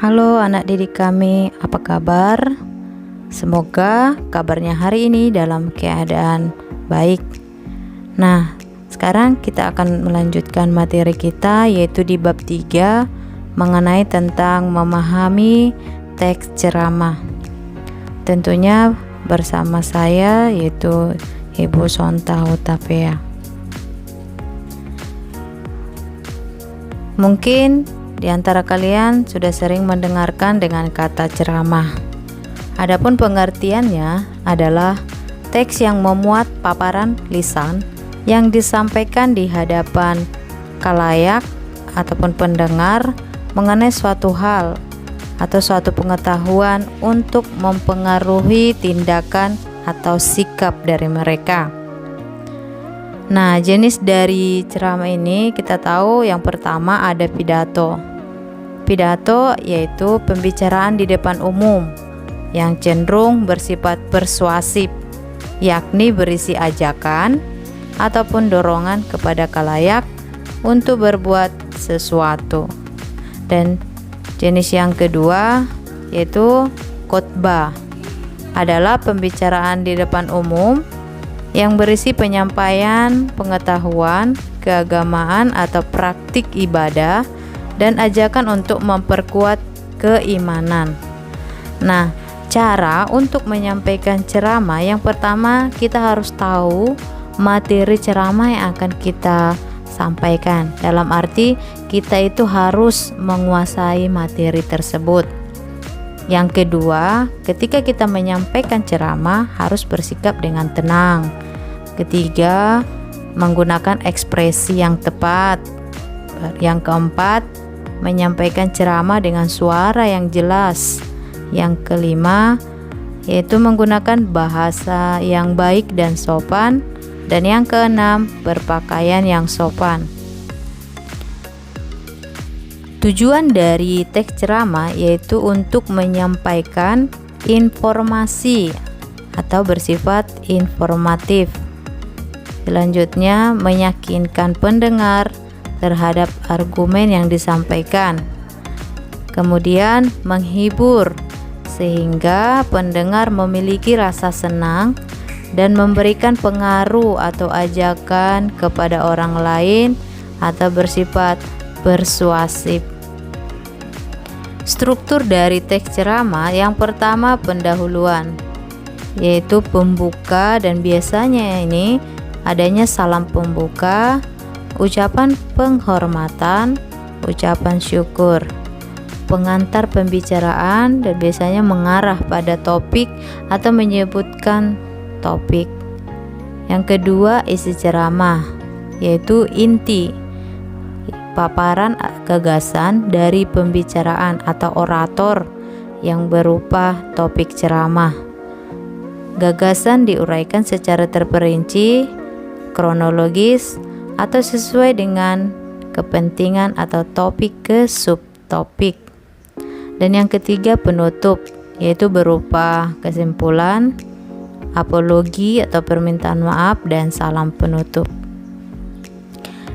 Halo anak didik kami, apa kabar? Semoga kabarnya hari ini dalam keadaan baik. Nah, sekarang kita akan melanjutkan materi kita, yaitu di bab 3 mengenai tentang memahami teks ceramah. Tentunya bersama saya, yaitu Ibu Sonta Hutapea. Mungkin di antara kalian sudah sering mendengarkan dengan kata ceramah. Adapun pengertiannya adalah teks yang memuat paparan lisan yang disampaikan di hadapan khalayak ataupun pendengar mengenai suatu hal atau suatu pengetahuan untuk mempengaruhi tindakan atau sikap dari mereka. Nah, jenis dari ceramah ini kita tahu yang pertama ada pidato. Pidato yaitu pembicaraan di depan umum yang cenderung bersifat persuasif, yakni berisi ajakan ataupun dorongan kepada khalayak untuk berbuat sesuatu. Dan jenis yang kedua yaitu khotbah, adalah pembicaraan di depan umum yang berisi penyampaian pengetahuan, keagamaan atau praktik ibadah dan ajakan untuk memperkuat keimanan. Nah, cara untuk menyampaikan ceramah, yang pertama kita harus tahu materi ceramah yang akan kita sampaikan. Dalam arti kita itu harus menguasai materi tersebut. Yang kedua, ketika kita menyampaikan ceramah harus bersikap dengan tenang. Ketiga, menggunakan ekspresi yang tepat. Yang keempat, menyampaikan ceramah dengan suara yang jelas. Yang kelima, yaitu menggunakan bahasa yang baik dan sopan. Dan yang keenam, berpakaian yang sopan. Tujuan dari teks ceramah yaitu untuk menyampaikan informasi atau bersifat informatif. Selanjutnya, meyakinkan pendengar terhadap argumen yang disampaikan. Kemudian menghibur sehingga pendengar memiliki rasa senang dan memberikan pengaruh atau ajakan kepada orang lain atau bersifat persuasif. Struktur dari teks ceramah, yang pertama pendahuluan, yaitu pembuka, dan biasanya ini adanya salam pembuka, ucapan penghormatan, ucapan syukur, pengantar pembicaraan, dan biasanya mengarah pada topik atau menyebutkan topik. Yang kedua, isi ceramah, yaitu inti paparan gagasan dari pembicaraan atau orator yang berupa topik ceramah. Gagasan diuraikan secara terperinci, kronologis, atau sesuai dengan kepentingan atau topik ke subtopik. Dan yang ketiga, penutup, yaitu berupa kesimpulan, apologi atau permintaan maaf, dan salam penutup.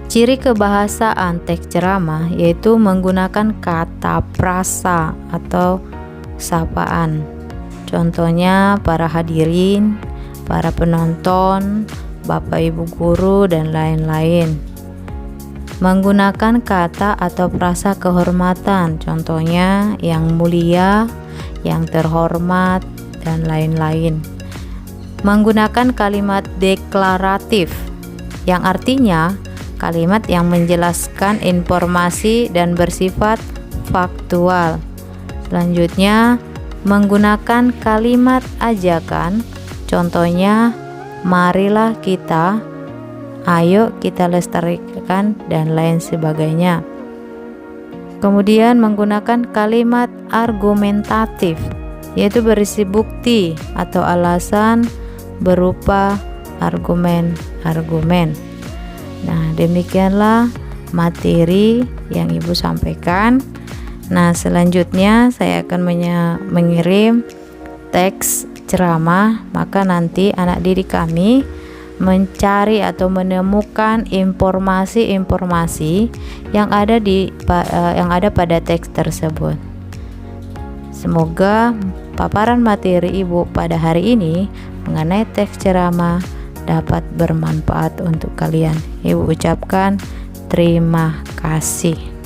Ciri kebahasaan teks ceramah yaitu menggunakan kata prasa atau sapaan. Contohnya para hadirin, para penonton, Bapak Ibu guru, dan lain-lain. Menggunakan kata atau frasa kehormatan, contohnya yang mulia, yang terhormat, dan lain-lain. Menggunakan kalimat deklaratif, yang artinya kalimat yang menjelaskan informasi dan bersifat faktual. Selanjutnya, menggunakan kalimat ajakan, contohnya marilah kita, ayo kita lestarikan, dan lain sebagainya. Kemudian menggunakan kalimat argumentatif, yaitu berisi bukti atau alasan berupa argumen-argumen. Nah, demikianlah materi yang Ibu sampaikan. Nah, selanjutnya saya akan mengirim teks ceramah, maka nanti anak didik kami mencari atau menemukan informasi-informasi yang ada pada teks tersebut. Semoga paparan materi Ibu pada hari ini mengenai teks ceramah dapat bermanfaat untuk kalian. Ibu ucapkan terima kasih.